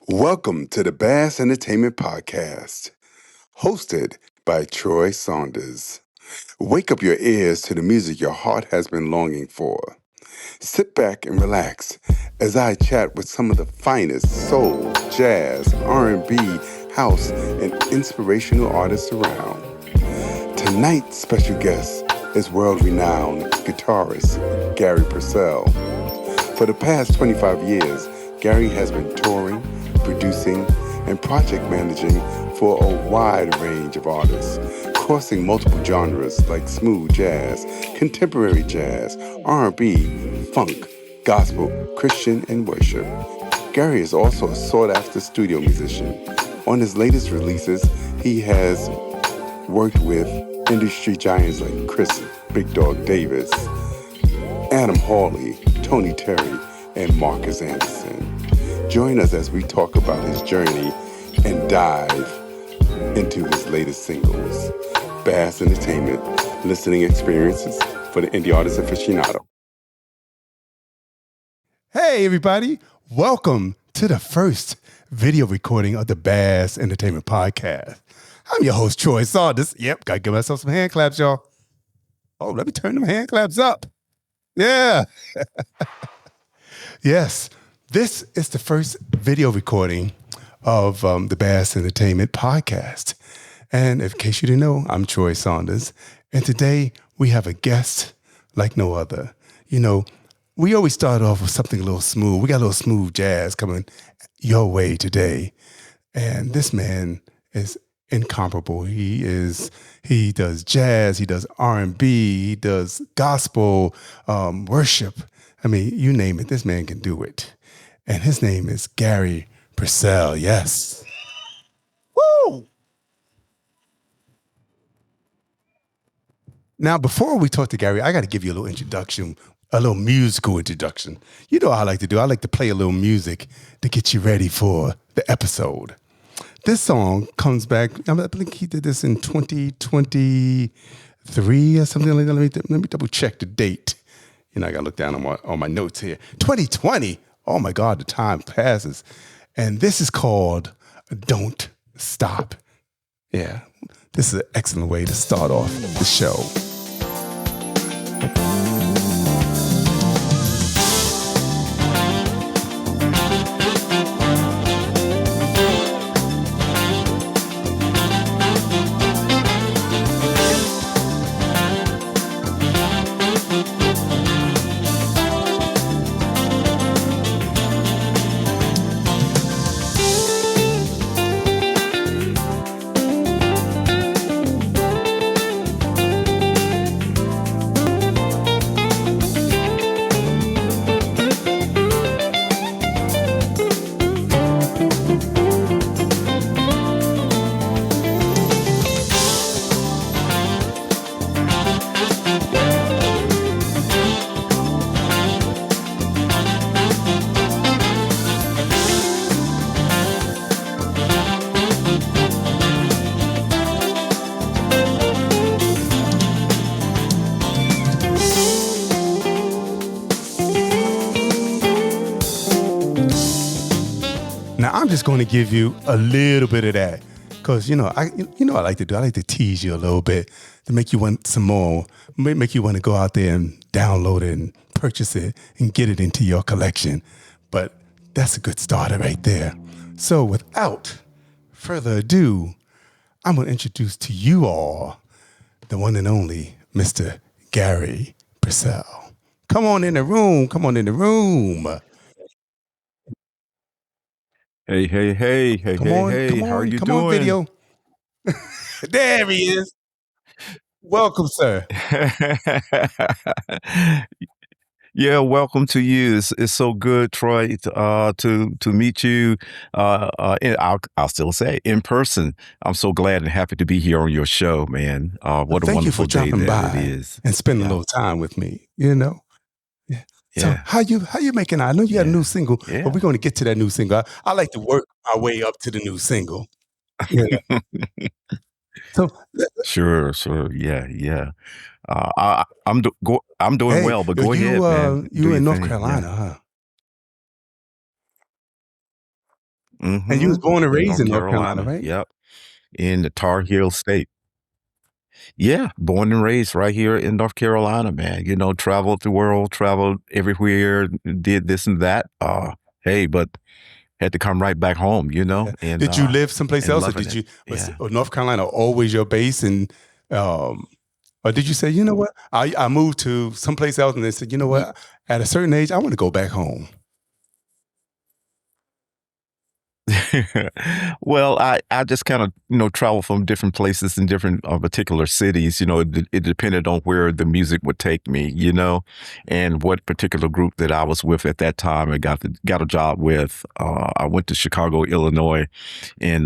Welcome to the Bass Entertainment Podcast, hosted by Troy Saunders. Wake up your ears to the music your heart has been longing for. Sit back and relax as I chat with some of the finest soul, jazz, R&B, house, and inspirational artists around. Tonight's special guest is world-renowned guitarist Garry Percell. For the past 25 years, Garry has been touring, producing, and project managing for a wide range of artists, crossing multiple genres like smooth jazz, contemporary jazz, R&B, funk, gospel, Christian, and worship. Garry is also a sought-after studio musician. On his latest releases, he has worked with industry giants like Chris Big Dog Davis, Adam Hawley, Tony Terry, and Marcus Anderson. Join us as we talk about his journey and dive into his latest singles. Bass Entertainment, listening experiences for the indie artist aficionado. Hey everybody, welcome to the first video recording of the Bass Entertainment Podcast. I'm your host, Troy Saunders. Yep, gotta give myself some hand claps, y'all. Oh, let me turn them hand claps up. Yeah. Yes, this is the first video recording of the Bass Entertainment Podcast. And in case you didn't know, I'm Troy Saunders. And today we have a guest like no other. You know, we always start off with something a little smooth. We got a little smooth jazz coming your way today. And this man is incomparable. He does jazz, he does R&B, he does gospel, worship. I mean, you name it, this man can do it. And his name is Garry Percell. Yes. Woo! Now, before we talk to Garry, I got to give you a little introduction, a little musical introduction. You know what I like to do? I like to play a little music to get you ready for the episode. This song comes back, I think he did this in 2023 or something like that. Let me double check the date. You know, I got to look down on my notes here. 2020. Oh my God, the time passes. And this is called Don't Stop. Yeah, this is an excellent way to start off the show. Now, I'm just going to give you a little bit of that because, I like to do. I like to tease you a little bit to make you want some more, make you want to go out there and download it and purchase it and get it into your collection. But that's a good starter right there. So without further ado, I'm going to introduce to you all the one and only Mr. Garry Percell. Come on in the room. Come on in the room. Hey, Come on, how are you come on, doing? video. There he is. Welcome, sir. Yeah, welcome to you. It's so good, Troy, to meet you. I'll still say in person. I'm so glad and happy to be here on your show, man. What a Thank you for wonderful day dropping that by it is. and spending a Yeah, little time with me. Yeah. So yeah, how you making out? I know you got a yeah, new single, but yeah. we're going to get to that new single. I like to work our way up to the new single. Yeah. So Sure, yeah. I'm doing hey, well, but go ahead, man. Do you your in North thing. Carolina, Yeah. huh? And you was born and In raised North in North Carolina, Carolina. right? Yep. In the Tar Heel State. Yeah, born and raised right here in North Carolina, man. You know, traveled the world, traveled everywhere, did this and that. Hey, but had to come right back home, you know, Yeah. Did you live someplace and else, or loving did it. you was Yeah. or North Carolina always your base? And um, or did you say, you know what, I moved to someplace else, and they said, you know Ye- what, at a certain age, I want to go back home. Well, I just kind of, you know, travel from different places in different particular cities. You know, it depended on where the music would take me, you know, and what particular group that I was with at that time. I got a job with. I went to Chicago, Illinois, and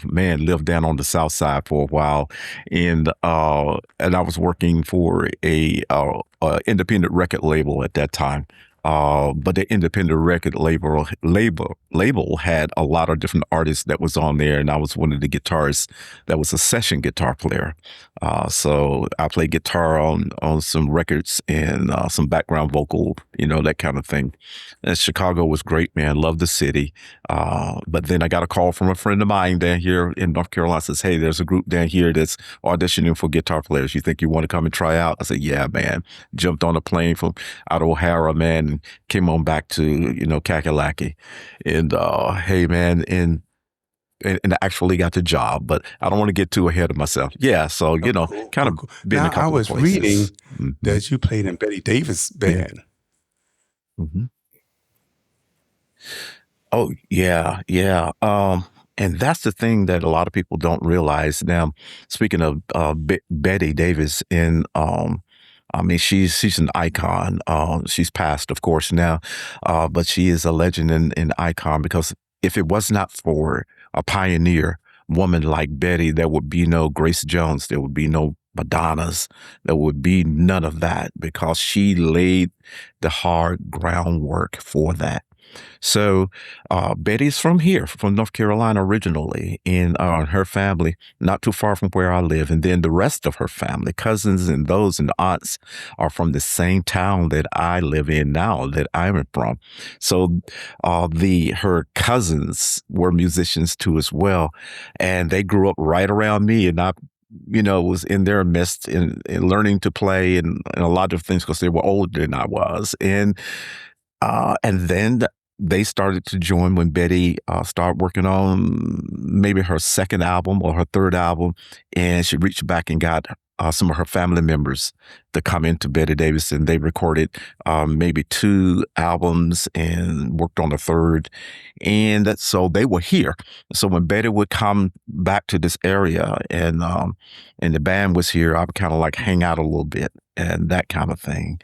man, lived down on the South Side for a while, and I was working for a independent record label at that time. But the independent record label had a lot of different artists that was on there, and I was one of the guitarists that was a session guitar player. So I played guitar on some records and some background vocal, you know, that kind of thing. And Chicago was great, man. Loved the city. But then I got a call from a friend of mine down here in North Carolina. Says, "Hey, there's a group down here that's auditioning for guitar players. You think you want to come and try out?" I said, "Yeah, man." Jumped on a plane from out of O'Hara, man, and came on back to, you know, Kakalaki. And hey, man, and I actually got the job, but I don't want to get too ahead of myself. Yeah, so, Oh, you know, cool, kind cool, of cool. been a Now, I couple of was reading places. Hmm. that you played in Betty Davis Yeah. band. Hmm. Oh, yeah, yeah. And that's the thing that a lot of people don't realize. Now, speaking of Betty Davis, I mean, she's an icon. She's passed, of course, now, but she is a legend and an icon because if it was not for a pioneer woman like Betty, there would be no Grace Jones, there would be no Madonnas, there would be none of that because she laid the hard groundwork for that. So Betty's from here, from North Carolina originally, and her family not too far from where I live, and then the rest of her family, cousins and those and aunts, are from the same town that I live in now, that I'm from. So the her cousins were musicians too as well, and they grew up right around me, and I. You know, was in their midst in learning to play and a lot of things because they were older than I was. And then they started to join when Betty started working on maybe her second album or her third album, and she reached back and got some of her family members to come into Betty Davis, and they recorded maybe two albums and worked on the third, so they were here. So when Betty would come back to this area and the band was here, I would kind of like hang out a little bit and that kind of thing.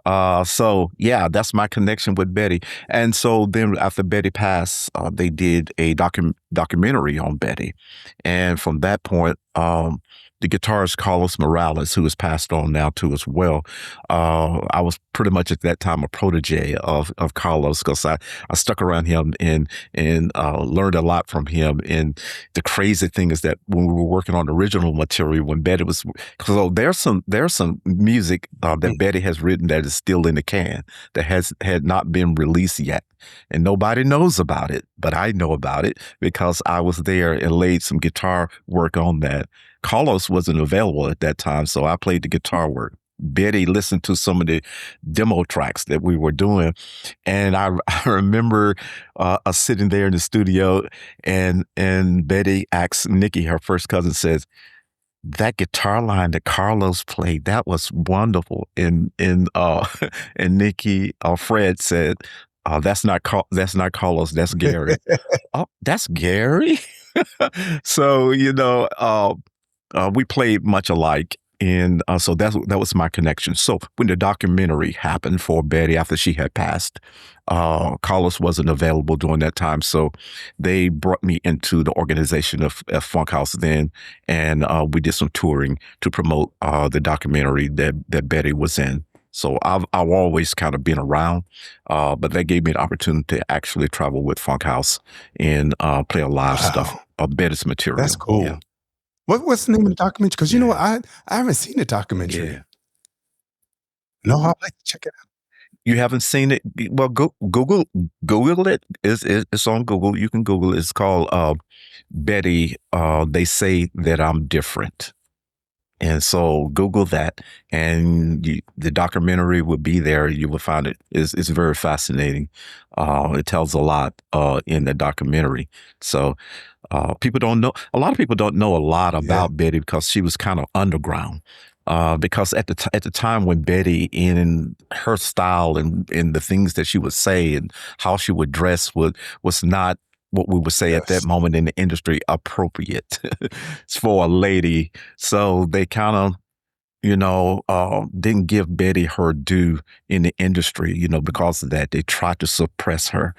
So yeah, that's my connection with Betty. And so then after Betty passed, they did a documentary on Betty. And from that point, the guitarist Carlos Morales, who has passed on now too as well. I was pretty much at that time a protege of Carlos because I stuck around him and learned a lot from him. And the crazy thing is that when we were working on the original material, when Betty was, so there's some music that Betty has written that is still in the can that had not been released yet, and nobody knows about it, but I know about it because I was there and laid some guitar work on that. Carlos wasn't available at that time, so I played the guitar work. Betty listened to some of the demo tracks that we were doing, and I remember us sitting there in the studio, and Betty asked Nikki, her first cousin, says, "That guitar line that Carlos played, that was wonderful." And and Nikki, Fred said, that's not Carlos, that's Garry." "Oh, that's Garry." So, you know, we played much alike. And so that was my connection. So when the documentary happened for Betty after she had passed, Carlos wasn't available during that time. So they brought me into the organization of Funk House then, and we did some touring to promote the documentary that Betty was in. So I've always kind of been around, but they gave me an opportunity to actually travel with Funk House and play a live stuff Wow, of Betty's material. that's cool. Yeah. What's the name of the documentary? Because you know what, Yeah. I haven't seen the documentary. Yeah. No, I'd like to check it out. You haven't seen it? Well, Google it. It's on Google. You can Google it. It's called Betty. They say that I'm different. And so Google that, and the documentary will be there. You will find it. It's very fascinating. It tells a lot in the documentary. So people don't know. A lot of people don't know a lot Yeah. about Betty because she was kind of underground. Because at the time when Betty, in her style and the things that she would say and how she would dress, was not what we would say at that Yes. moment in the industry appropriate for a lady. So they kind of, didn't give Betty her due in the industry, because of that. They tried to suppress her.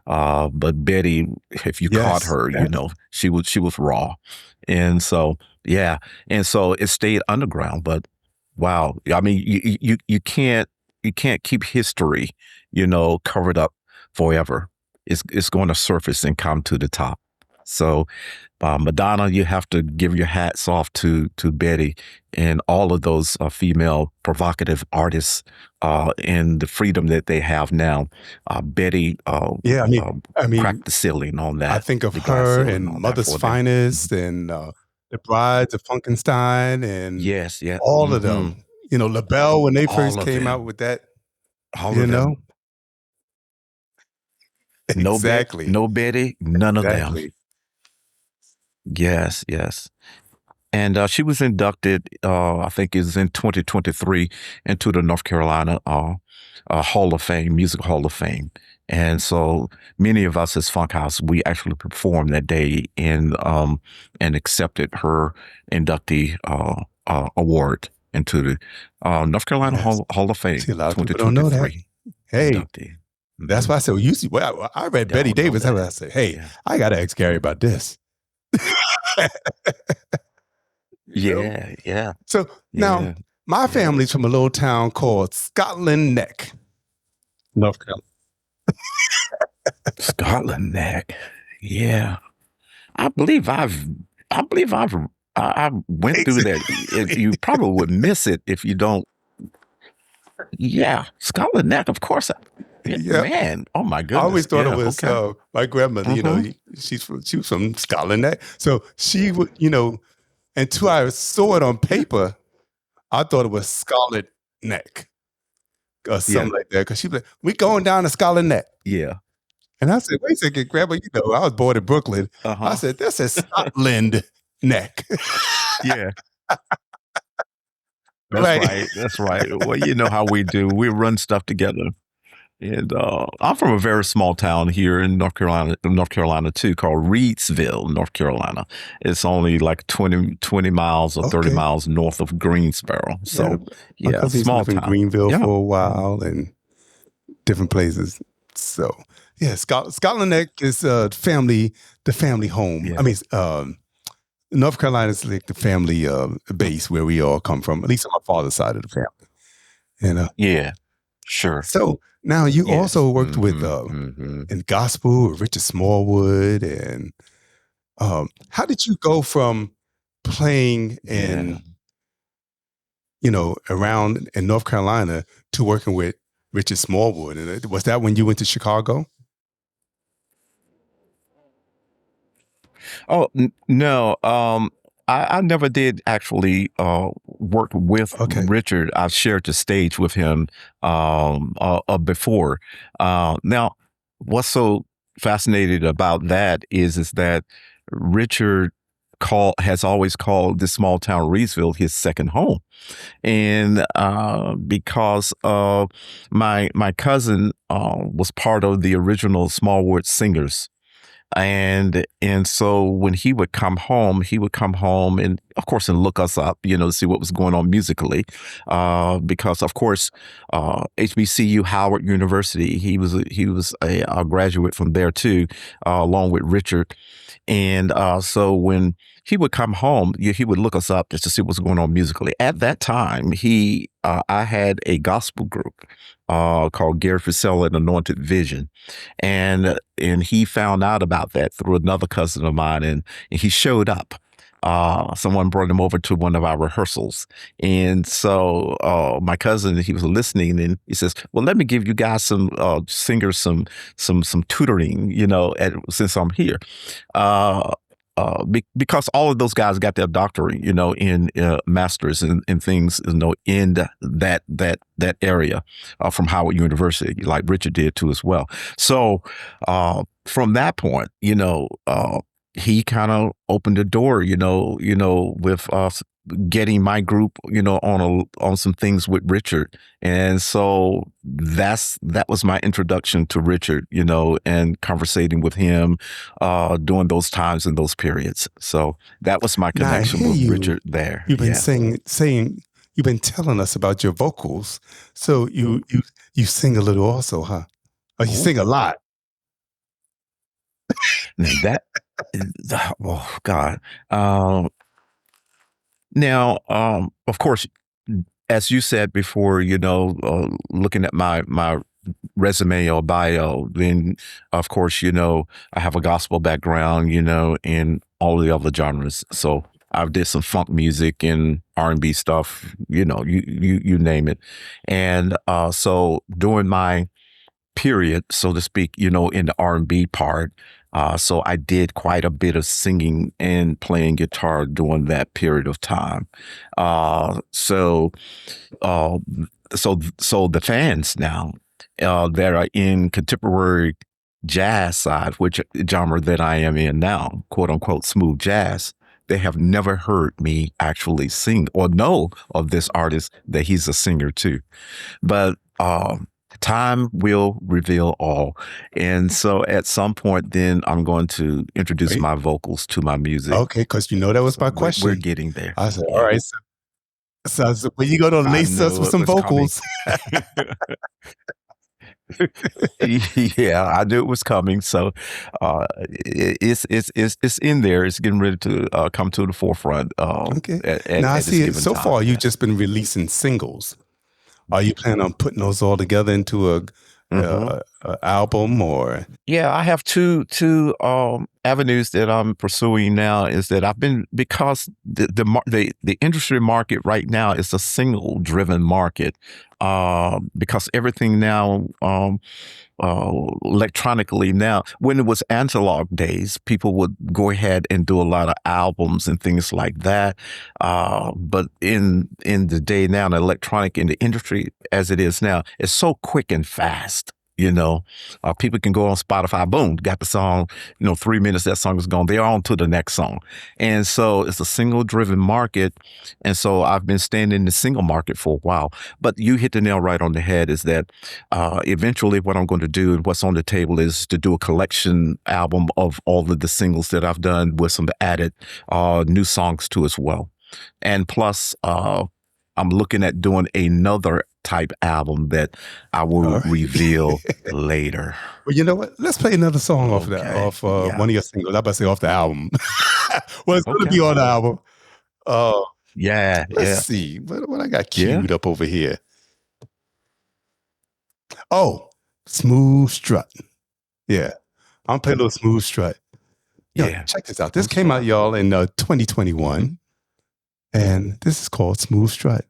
But Betty, if you caught Yes. her, Yes. she was raw. And so, yeah. And so it stayed underground. But wow. I mean, you can't keep history, covered up forever. It's going to surface and come to the top. So, Madonna, you have to give your hats off to Betty and all of those female provocative artists and the freedom that they have now. Betty Yeah. I mean, cracked the ceiling on I that, think of the glass her ceiling and on that Mother's for them. Finest and The Brides of Funkenstein and Yes, yeah, all of them. LaBelle when they all first of came out them, with that. all You of them. know, exactly, No Betty, none of them. exactly. Yes, yes. And she was inducted, I think it was in 2023, into the North Carolina Hall of Fame, Music Hall of Fame. And so many of us as Funkhouse, we actually performed that day and accepted her inductee award into the North Carolina Yes. Hall of Fame, See, a lot of people don't know that. 2023 Hey, inductee. that's why I said, well, I read They Betty don't know Davis. I that. said, hey, Yeah. I got to ask Gary about this. You know? Yeah, yeah, So now yeah. my family's from a little town called Scotland Neck, North Carolina. Scotland Neck. Yeah. I believe I went through that. You probably would miss it if you don't. Yeah, Scotland Neck, of course. Yeah. Man, oh my I goodness. always thought Yeah, it was okay. my grandmother. Mhm. She was from Scotland Neck, so she would, until I saw it on paper, I thought it was Scarlet Neck or Yeah, something like that. Because she'd be like, "We going down to Scarlet Neck," yeah. and I said, "Wait a second, Grandma. I was born in Brooklyn." I Uh-huh. said, "This is Scotland Neck." Yeah. That's Right. right. That's right. Well, you know how we do. We run stuff together. And I'm from a very small town here in North Carolina too, called Reedsville, North Carolina. It's only like 20 miles or 30 Okay. miles north of Greensboro. Yeah, So, my yeah, cousin used to small live in town. Greenville Yeah. for a while and different places. So yeah, Scotland Neck is the family home. Yeah. I mean, North Carolina is like the family base where we all come from, at least on my father's side of the family. Yeah. Sure. So now you Yes. also worked with in gospel with Richard Smallwood, and how did you go from playing Yeah. around in North Carolina to working with Richard Smallwood? And was that when you went to Chicago? Oh, no. I never did actually work with Okay. Richard. I've shared the stage with him before. Now, what's so fascinating about that is that Richard has always called this small town Reedsville his second home, and because my cousin was part of the original Smallwood Singers, and so when he would come home and of course and look us up, to see what was going on musically, because of course HBCU Howard University, he was a graduate from there too, along with Richard. And so when he would come home, he would look us up just to see what's going on musically. At that time, I had a gospel group called Garry Percell and Anointed Vision, and he found out about that through another cousin of mine, and he showed up. Someone brought him over to one of our rehearsals. And so my cousin, he was listening, and he says, well, let me give you guys some singers some tutoring, since I'm here. Because all of those guys got their doctorate, in masters and things, in that area from Howard University, like Richard did too as well. So from that point, he kind of opened the door, with getting my group, on some things with Richard. And so that was my introduction to Richard, and conversating with him during those times and those periods. So that was my Now I connection hear with you. Richard there. You've been Yeah. saying you've been telling us about your vocals. So you sing a little also, huh? Or you Oh, sing a lot. now that, oh God. Now, of course, as you said before, looking at my resume or bio, then of course, I have a gospel background, in all the other genres. So I did some funk music and R&B stuff, you name it. And so during my period, so to speak, in the R&B part. So I did quite a bit of singing and playing guitar during that period of time. So, uh, so the fans now that are in contemporary jazz side, which genre that I am in now, quote unquote, smooth jazz. They have never heard me actually sing or know of this artist that he's a singer too. But time will reveal all. And so at some point, then I'm going to introduce Wait. my vocals to my music. Okay, because that was So my we're question. getting there. I said, all Yeah. right. So I said, well, you going to I lace us know with it some was coming. vocals. Yeah, I knew it was coming. So it's in there. It's getting ready to come to the forefront. Okay. At Now I this see it. given So time. far, you've Yeah. just been releasing singles. Are you planning on putting those all together into a album or? Yeah, I have two avenues that I'm pursuing now. Is that I've been, because the industry market right now is a single driven market, because everything now electronically now. When it was analog days, people would go ahead and do a lot of albums and things like that. But in the day now, the electronic in the industry as it is now, is so quick and fast. People can go on Spotify, boom, got the song, 3 minutes, that song is gone. They're on to the next song. And so it's a single driven market. And so I've been staying in the single market for a while. But you hit the nail right on the head, is that eventually what I'm going to do and what's on the table is to do a collection album of all of the singles that I've done with some added new songs too as well. And plus, I'm looking at doing another type album that I will reveal later. Well, you know what? Let's play another song off that, off one of your singles. I'm about to say off the album. Well, it's going to be on the album. Yeah. Let's see what I got queued up over here. Oh, Smooth Strut. Yeah, I'm playing a little Smooth Strut. Yeah, check this out. This came out, y'all, in 2021, and this is called Smooth Strut.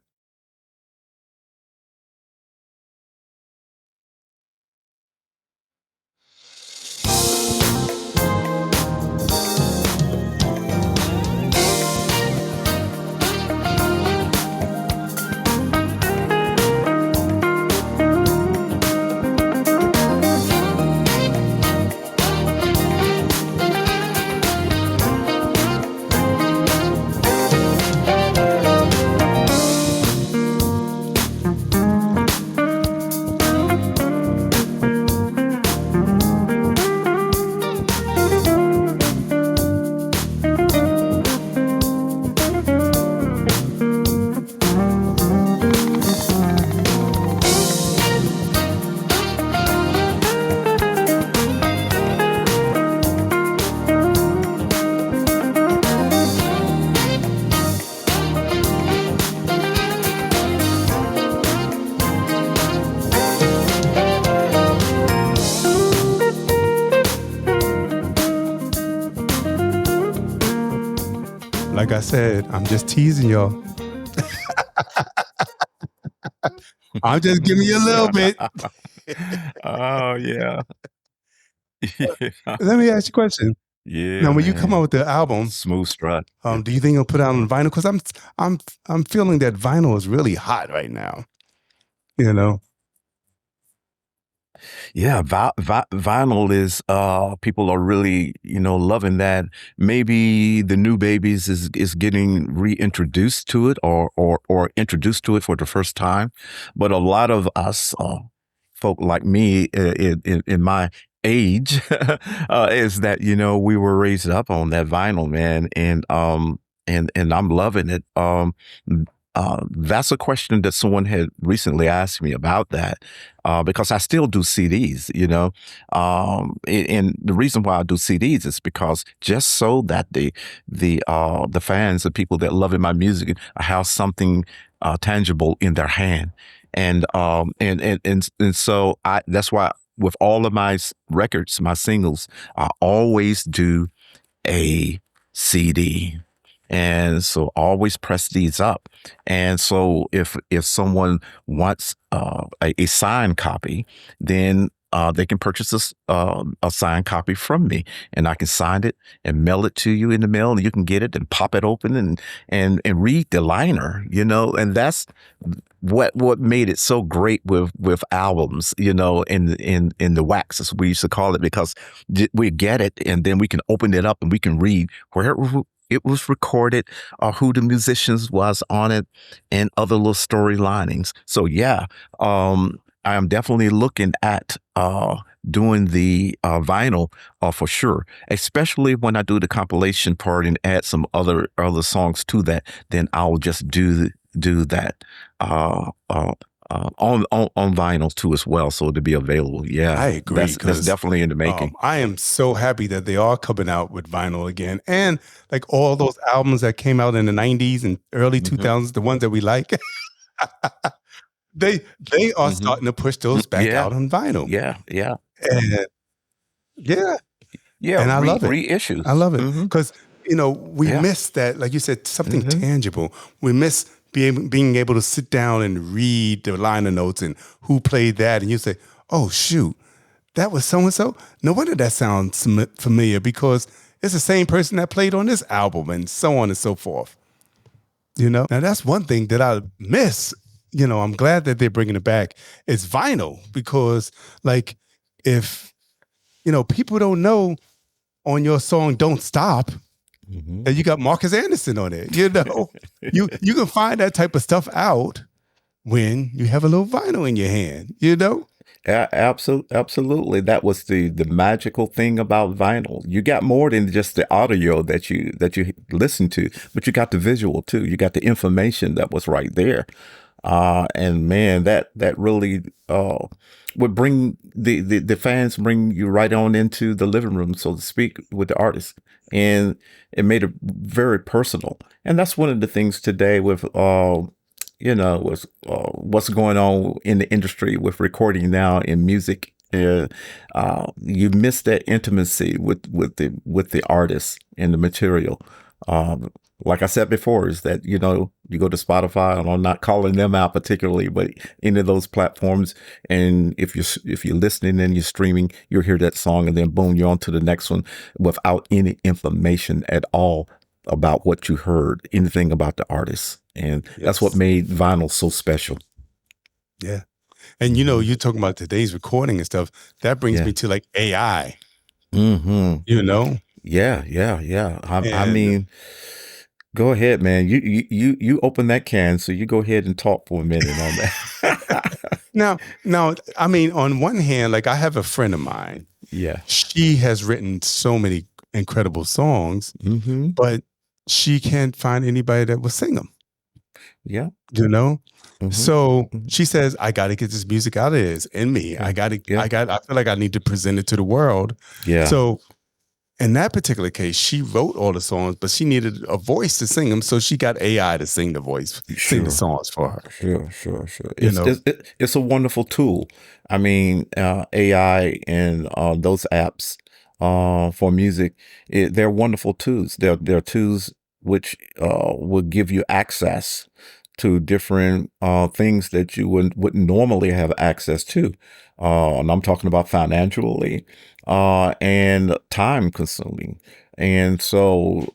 Like I said, I'm just teasing y'all. I'm just giving you a little bit. Oh yeah. Yeah. Let me ask you a question. Now, Yeah, when you come out man. with the album, Smooth strut. Yeah. do you think you'll put it out on vinyl? Because I'm feeling that vinyl is really hot right now. You know, Yeah, vinyl is people are really, loving that. Maybe the new babies is getting reintroduced to it or introduced to it for the first time. But a lot of us folk like me in my age is that we were raised up on that vinyl, man, and I'm loving it. That's a question that someone had recently asked me about that, because I still do CDs, and the reason why I do CDs is because just so that the fans, the people that love my music, have something tangible in their hand, and so that's why with all of my records, my singles, I always do a CD. And so always press these up. And so if someone wants a signed copy, then they can purchase a signed copy from me, and I can sign it and mail it to you in the mail, and you can get it and pop it open and read the liner, and that's what made it so great with albums, in the wax, as we used to call it, because we get it and then we can open it up and we can read where it was recorded, who the musicians was on it, and other little story linings. So yeah, I am definitely looking at doing the vinyl for sure, especially when I do the compilation part and add some other songs to that. Then I'll just do that on vinyl too as well, so to be available. Yeah, I agree. That's definitely in the making. I am so happy that they are coming out with vinyl again, and like all those albums that came out in the '90s and early 2000s, the ones that we like, they are starting to push those back out on vinyl. Yeah, and yeah, yeah. and I love it. Reissues. I love it because we miss that, like you said, something tangible. We miss being able to sit down and read the liner notes and who played that, and you say, "Oh shoot, that was so and so." No wonder that sounds familiar, because it's the same person that played on this album, and so on and so forth. Now that's one thing that I miss. I'm glad that they're bringing it back. It's vinyl, because like if people don't know on your song "Don't Stop," and you got Marcus Anderson on it, you can find that type of stuff out when you have a little vinyl in your hand, Absolutely. That was the magical thing about vinyl. You got more than just the audio that you listen to, but you got the visual too. You got the information that was right there. And man, that really would bring the fans, bring you right on into the living room, so to speak, with the artist, and it made it very personal. And that's one of the things today with with what's going on in the industry with recording now in music. You miss that intimacy with the artist and the material. Like I said before, is that you go to Spotify, and I'm not calling them out particularly, but any of those platforms, and if you're listening and you're streaming, you'll hear that song, and then boom, you're on to the next one without any information at all about what you heard, anything about the artist, and that's what made vinyl so special. Yeah, and you're talking about today's recording and stuff. That brings me to like AI. Yeah. I mean, go ahead, man. You open that can, so you go ahead and talk for a minute on that. Now, I mean, on one hand, like I have a friend of mine. Yeah, she has written so many incredible songs, but she can't find anybody that will sing them. Yeah, So she says, "I got to get this music out of there. It's in me. I feel like I need to present it to the world." Yeah. So in that particular case, she wrote all the songs, but she needed a voice to sing them. So she got AI to sing sing the songs for her. Sure. It's a wonderful tool. I mean, AI and those apps for music, they're wonderful tools. They're tools will give you access to different things that you wouldn't normally have access to. And I'm talking about financially and time consuming. And so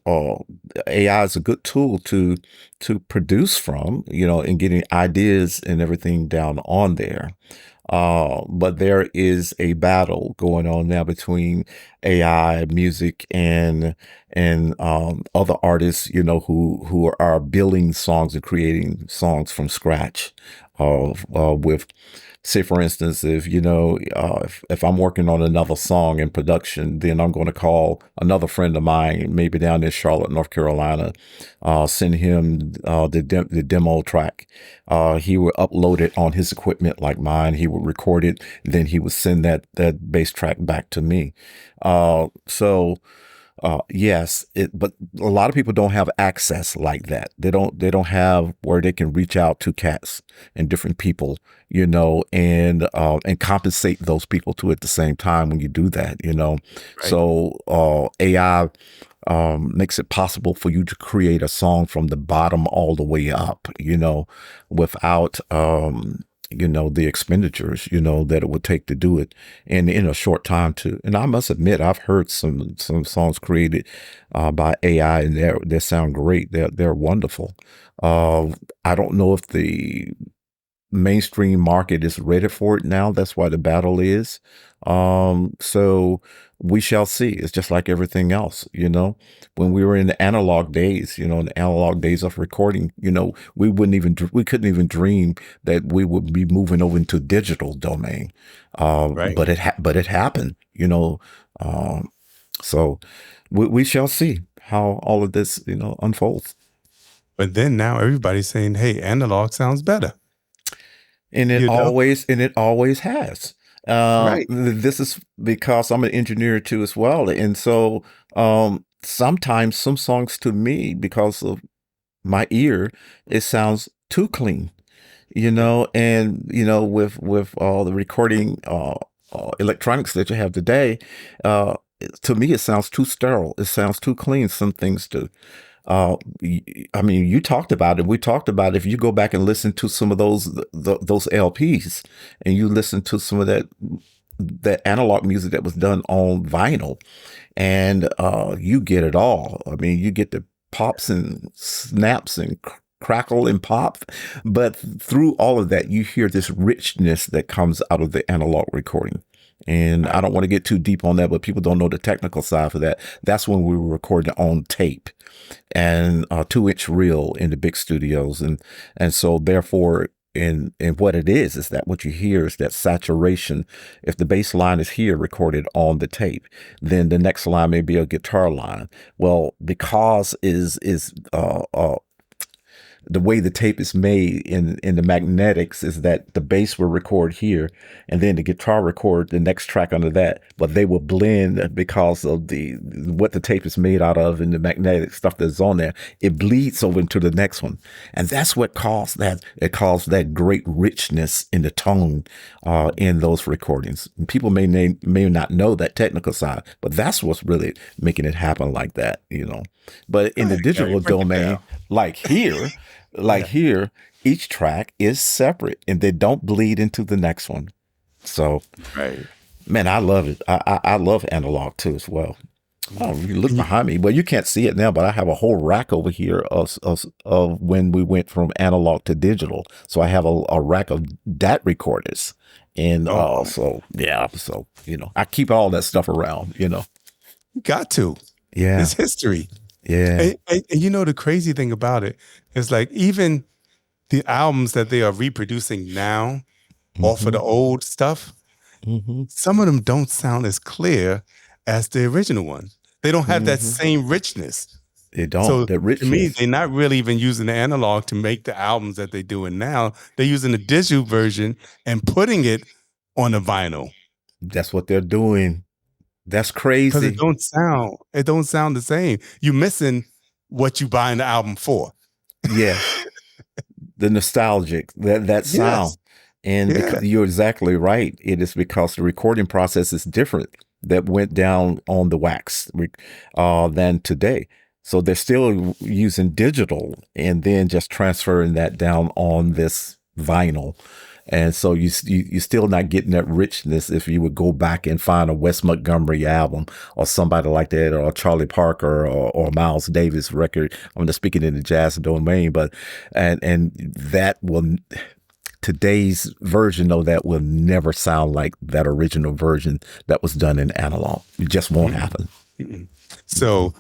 AI is a good tool to produce from, and getting ideas and everything down on there. But there is a battle going on now between AI, music, and other artists, who are building songs and creating songs from scratch. With, say, for instance, if I'm working on another song in production, then I'm going to call another friend of mine, maybe down in Charlotte, North Carolina, send him the demo track. He would upload it on his equipment like mine. He would record it, then he would send that bass track back to me. Yes, but a lot of people don't have access like that. They don't have where they can reach out to cats and different people, and compensate those people too at the same time when you do that, Right. So AI makes it possible for you to create a song from the bottom all the way up, without the expenditures, that it would take to do it, and in a short time too. And I must admit, I've heard some songs created by AI, and they sound great. They're wonderful. I don't know if the mainstream market is ready for it now. That's why the battle is. So we shall see. It's just like everything else, when we were in the analog days, in the analog days of recording, we couldn't even dream that we would be moving over into digital domain. Right. But it happened, so we shall see how all of this, unfolds. But then now everybody's saying, hey, analog sounds better. And it always has. Right. This is because I'm an engineer too as well. And so sometimes some songs to me, because of my ear, it sounds too clean, and with all the recording electronics that you have today, to me it sounds too sterile. It sounds too clean. Some things do. I mean, you talked about it. We talked about it. If you go back and listen to some of those LPs, and you listen to some of that analog music that was done on vinyl, and you get it all. I mean, you get the pops and snaps and crackle and pop, but through all of that, you hear this richness that comes out of the analog recording. And I don't want to get too deep on that, but people don't know the technical side for that. That's when we were recording on tape and 2-inch reel in the big studios. And so therefore, in what it is that what you hear is that saturation. If the bass line is here recorded on the tape, then the next line may be a guitar line. Well, because the way the tape is made in the magnetics is that the bass will record here, and then the guitar record the next track under that, but they will blend because of what the tape is made out of and the magnetic stuff that's on there. It bleeds over into the next one, and that's what caused that. It caused that great richness in the tone in those recordings. And people may not know that technical side, but that's what's really making it happen like that, But in the digital domain, like here. Here, each track is separate and they don't bleed into the next one. So, Right. Man, I love it. I love analog too as well. Oh, you look behind me. Well, you can't see it now, but I have a whole rack over here of when we went from analog to digital. So I have a rack of DAT recorders. And so I keep all that stuff around, Got to. Yeah. It's history. Yeah. And the crazy thing about it is, like, even the albums that they are reproducing now off of the old stuff, some of them don't sound as clear as the original one. They don't have that same richness. They don't. So That richness. to me, they're not really even using the analog to make the albums that they're doing now. They're using the digital version and putting it on a vinyl. That's what they're doing. That's crazy. Because it don't sound the same. You're missing what you buying the album for. Yeah. The nostalgic, that sound. Yes. And because you're exactly right. It is because the recording process is different that went down on the wax than today. So they're still using digital and then just transferring that down on this vinyl. And so you're still not getting that richness if you would go back and find a Wes Montgomery album or somebody like that, or a Charlie Parker or Miles Davis record. I'm just speaking in the jazz domain, but and that will, today's version of that will never sound like that original version that was done in analog. It just won't happen. So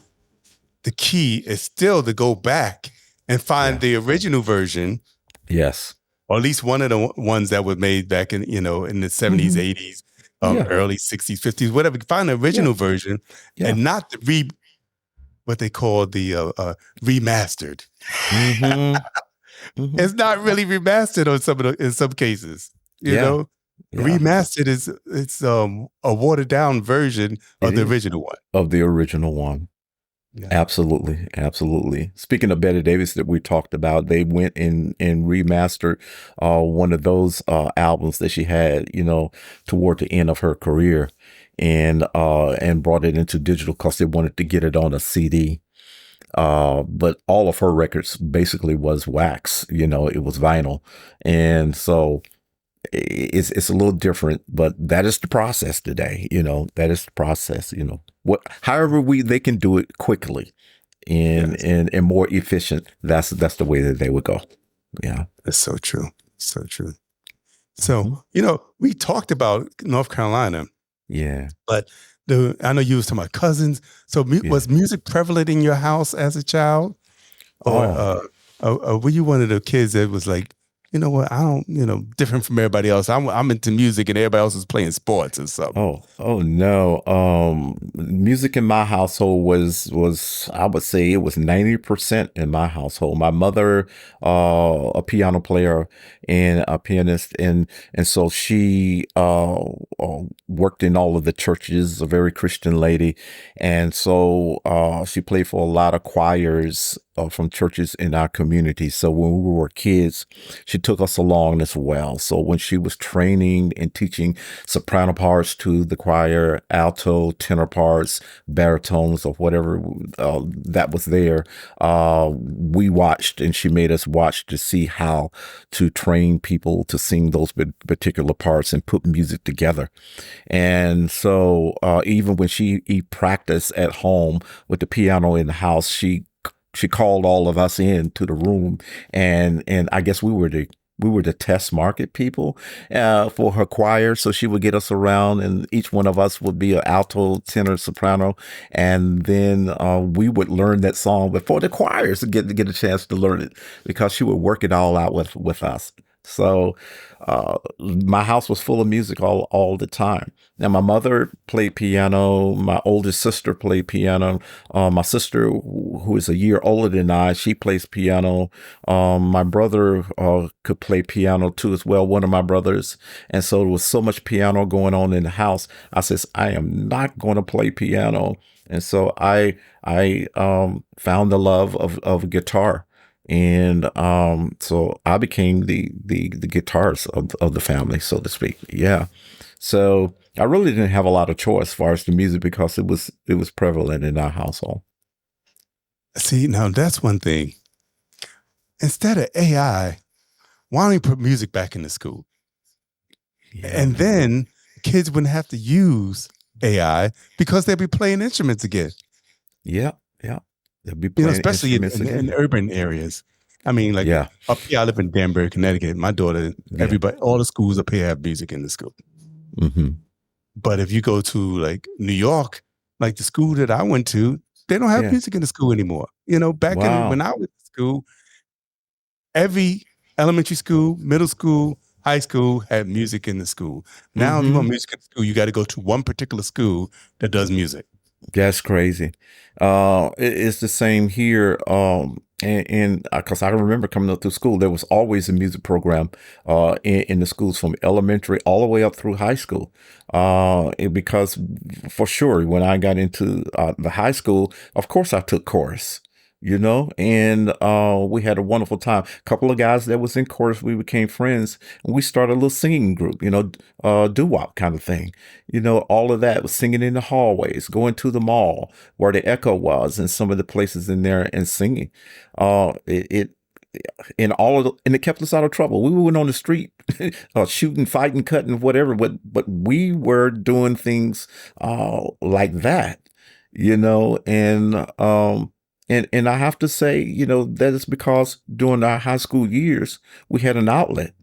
the key is still to go back and find the original version. Yes. Or at least one of the ones that were made back in, in the 70s, 80s, early 60s, 50s, whatever. Find the original version and not the what they call the remastered. It's not really remastered on in some cases. You know, remastered it's a watered down version of the original one. Of the original one. Yeah. Absolutely. Absolutely. Speaking of Betty Davis that we talked about, they went and remastered one of those albums that she had, toward the end of her career, and brought it into digital because they wanted to get it on a CD. But all of her records basically was wax, it was vinyl. And so it's a little different, but that is the process today. That is the process. However they can do it quickly and more efficient. That's the way that they would go. Yeah, that's so true. So true. So we talked about North Carolina. Yeah, but I know you was talking about cousins. So was music prevalent in your house as a child, or were you one of the kids that was like, you know what? I don't, different from everybody else. I'm into music and everybody else is playing sports or something. Oh no. Music in my household was I would say it was 90% in my household. My mother, a piano player and a pianist, and so she worked in all of the churches, a very Christian lady, and so she played for a lot of choirs from churches in our community. So when we were kids, she took us along as well. So when she was training and teaching soprano parts to the choir, alto, tenor parts, baritones, or whatever that was there, we watched, and she made us watch to see how to train people to sing those particular parts and put music together. And so even when she practiced at home with the piano in the house, she called all of us in to the room, and I guess we were the test market people for her choir. So she would get us around, and each one of us would be an alto, tenor, soprano, and then we would learn that song before the choirs get a chance to learn it, because she would work it all out with us. So my house was full of music all the time. Now, my mother played piano. My oldest sister played piano. My sister, who is a year older than I, she plays piano. My brother could play piano too as well, one of my brothers. And so there was so much piano going on in the house. I says, I am not going to play piano. And so I found the love of guitar. And so I became the guitarist of the family, so to speak. Yeah. So I really didn't have a lot of choice as far as the music, because it was prevalent in our household. See, now that's one thing. Instead of AI, why don't you put music back in the school? Yeah. And then kids wouldn't have to use AI because they'll be playing instruments again. Yeah, yeah. They'll be playing especially in urban areas. I mean, like up here, I live in Danbury, Connecticut. My daughter, everybody, all the schools up here have music in the school. Mm-hmm. But if you go to like New York, like the school that I went to, they don't have music in the school anymore. Back when I was in school, every elementary school, middle school, high school had music in the school. Now, if you want music in the school, you got to go to one particular school that does music. That's crazy. It's the same here. And because I remember coming up through school, there was always a music program in the schools from elementary all the way up through high school. Because for sure, when I got into the high school, of course I took chorus. and we had a wonderful time. A couple of guys that was in chorus, we became friends, and we started a little singing group, doo-wop kind of thing. All of that was singing in the hallways, going to the mall where the Echo was, and some of the places in there, and singing. It and it kept us out of trouble. We went on the street, shooting, fighting, cutting, whatever, but we were doing things like that, and I have to say, that is because during our high school years, we had an outlet,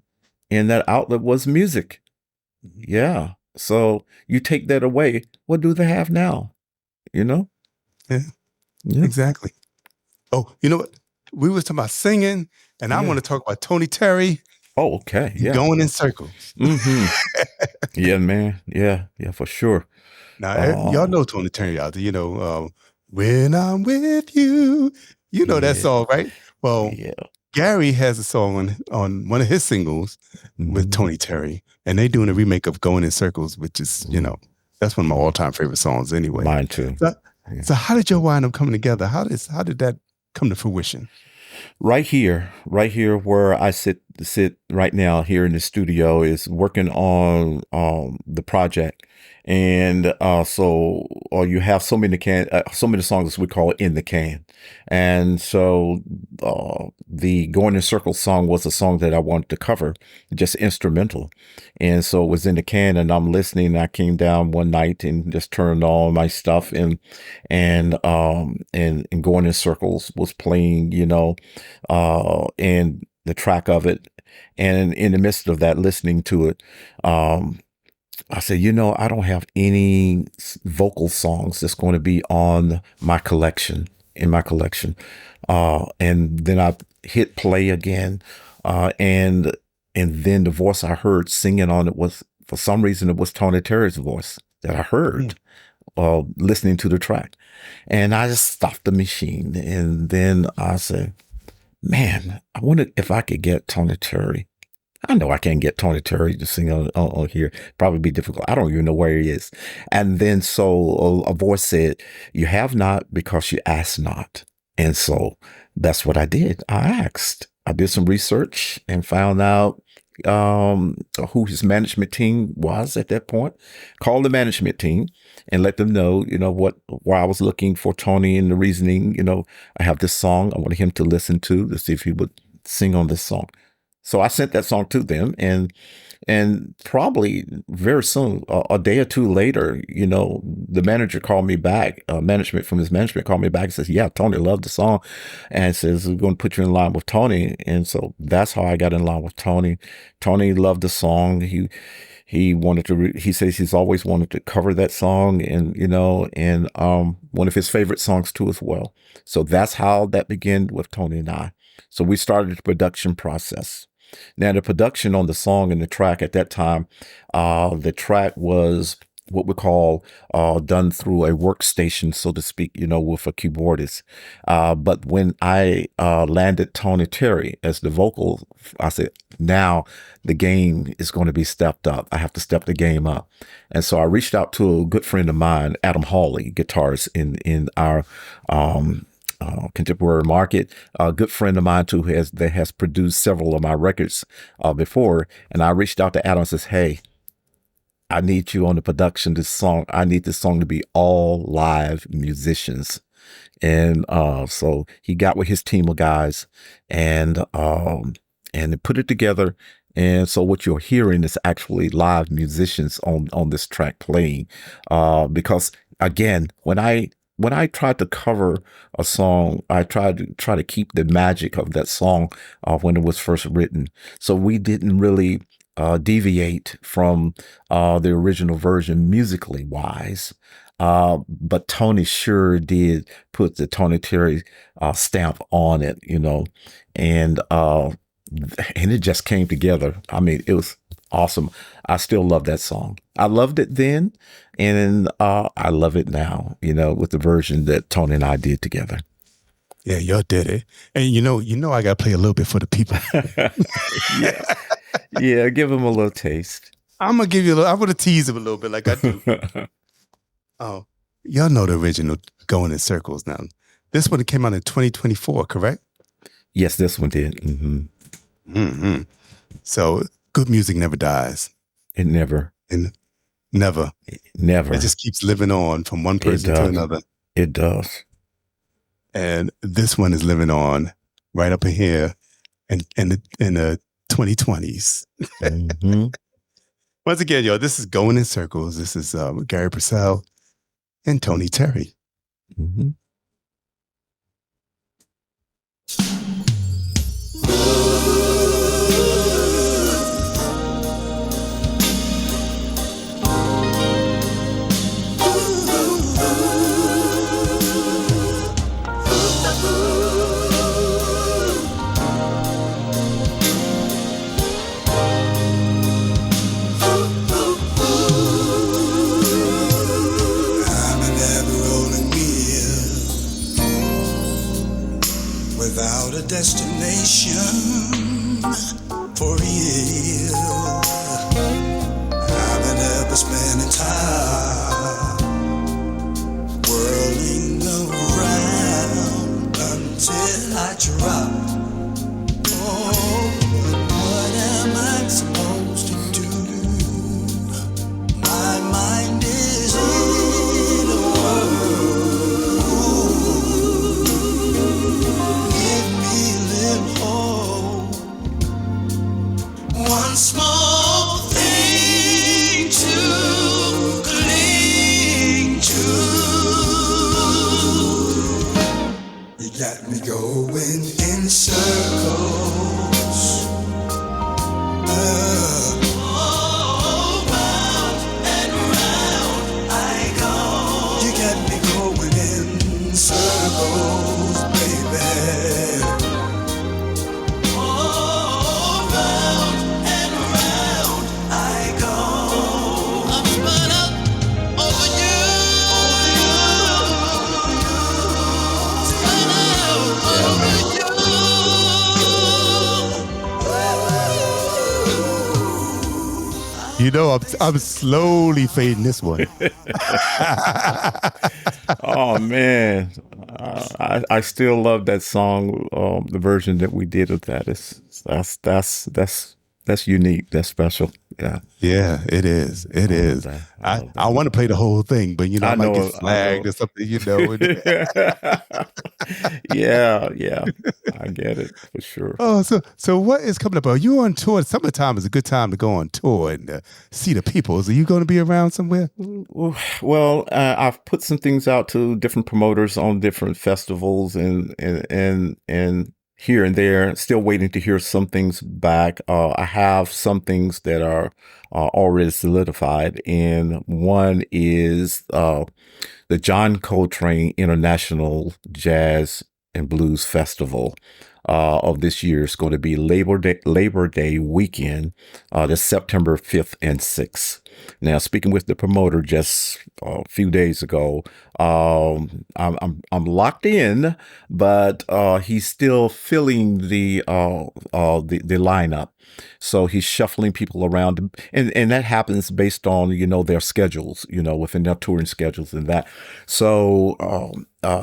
and that outlet was music. Yeah. So you take that away, what do they have now? Yeah, Yeah. exactly. Oh, you know what? We was talking about singing, and I want to talk about Tony Terry. Oh, okay. Yeah. Going in circles. Yeah, man. Yeah, for sure. Now, y'all know Tony Terry out there, when I'm with you. You know that song, right? Well, Garry has a song on one of his singles with Tony Terry, and they doing a remake of Going in Circles, which is, that's one of my all-time favorite songs anyway. Mine too. So how did y'all wind up coming together? How did that come to fruition? Right here where I sit right now here in the studio is working on the project. And so you have so many songs we call in the can. And so the Going in Circles song was a song that I wanted to cover, just instrumental. And so it was in the can, and I'm listening, and I came down one night and just turned on my stuff, and Going in Circles was playing, and the track of it. And in the midst of that, listening to it, I said, I don't have any vocal songs that's going to be on my collection, and then I hit play again, and then the voice I heard singing on it was, for some reason, it was Tony Terry's voice that I heard listening to the track. And I just stopped the machine, and then I said, man, I wonder if I could get Tony Terry. I know I can't get Tony Terry to sing on here. Probably be difficult. I don't even know where he is. And then so a voice said, you have not because you asked not. And so that's what I did. I asked. I did some research and found out who his management team was at that point. Called the management team and let them know, why I was looking for Tony, and the reasoning. I have this song I wanted him to listen to see if he would sing on this song. So I sent that song to them, and probably very soon, a day or two later, the manager called me back. Management from his management called me back and says, "Yeah, Tony loved the song," and says, "We're going to put you in line with Tony." And so that's how I got in line with Tony. Tony loved the song. He wanted to. He says he's always wanted to cover that song, and one of his favorite songs too as well. So that's how that began with Tony and I. So we started the production process. Now, the production on the song and the track at that time, the track was what we call done through a workstation, so to speak, with a keyboardist. But when I landed Tony Terry as the vocal, I said, now the game is going to be stepped up. I have to step the game up. And so I reached out to a good friend of mine, Alex Hawley, guitarist in our contemporary market, a good friend of mine too that has produced several of my records before. And I reached out to Adam and says, "Hey, I need you on the production. I need this song to be all live musicians." And so he got with his team of guys and put it together. And so what you're hearing is actually live musicians on this track playing, because again, when I tried to cover a song, I tried to keep the magic of that song when it was first written. So we didn't really deviate from the original version musically wise. But Tony sure did put the Tony Terry stamp on it, and it just came together. I mean, it was awesome. I still love that song. I loved it then, and I love it now, with the version that Tony and I did together. Yeah, y'all did it. And I got to play a little bit for the people. Yeah, give them a little taste. I'm going to give you I'm going to tease them a little bit like I do. Oh, y'all know the original Going in Circles now. This one came out in 2024, correct? Yes, this one did. So good music never dies. It never. And never. Never. It just keeps living on from one person to another. It does. And this one is living on right up in here in the 2020s. Once again, y'all, this is Going in Circles. This is Garry Percell and Tony Terry. Without a destination for real, I've been ever spending time whirling around until I drop. Oh, what am I supposed to do? My mind is in a whirl. One small thing to cling to. You got me going in circles. Round and round I go. You got me going in circles, baby. You know, I'm slowly fading this one. Oh man, I still love that song. The version that we did of that that's unique. That's special. Yeah. Yeah, it is. It is. I want to play the whole thing, but I might get flagged or something. Yeah. I get it for sure. Oh, so what is coming up? Are you on tour? Summertime is a good time to go on tour and see the people. Are you going to be around somewhere? Well, I've put some things out to different promoters on different festivals and here and there. Still waiting to hear some things back. I have some things that are already solidified, and one is the John Coltrane International Jazz and Blues Festival of this year. Is going to be Labor Day weekend, this September 5th and 6th. Now, speaking with the promoter just a few days ago, I'm locked in, but he's still filling the lineup. So he's shuffling people around, and that happens based on their schedules, within their touring schedules and that. So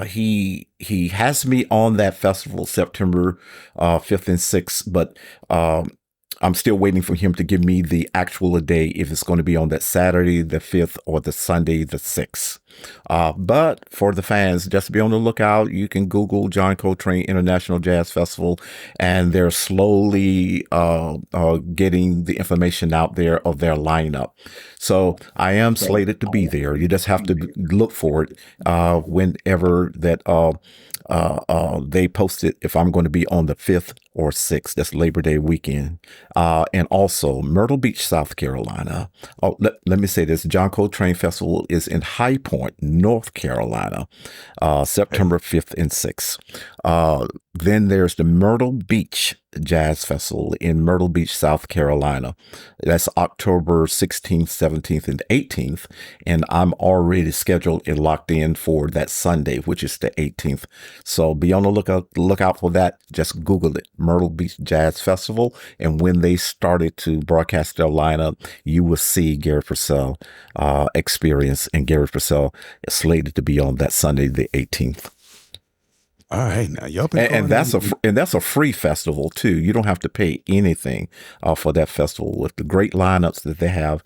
he has me on that festival September 5th and 6th, but I'm still waiting for him to give me the actual day, if it's going to be on that Saturday the 5th or the Sunday the 6th. But for the fans, just be on the lookout. You can Google John Coltrane International Jazz Festival, and they're slowly getting the information out there of their lineup. So I am slated to be there. You just have to look for it whenever that they post it, if I'm going to be on the 5th or 6th. That's Labor Day weekend. And also Myrtle Beach, South Carolina. Oh, let me say this. John Coltrane Festival is in High Point, North Carolina, September 5th and 6th. Then there's the Myrtle Beach Jazz Festival in Myrtle Beach, South Carolina. That's October 16th, 17th, and 18th. And I'm already scheduled and locked in for that Sunday, which is the 18th. So be on the lookout for that. Just Google it, Myrtle Beach Jazz Festival. And when they started to broadcast their lineup, you will see Garry Percell Experience, and Garry Percell is slated to be on that Sunday, the 18th. All right, now y'all been And going on. that's a free festival too. You don't have to pay anything for that festival with the great lineups that they have.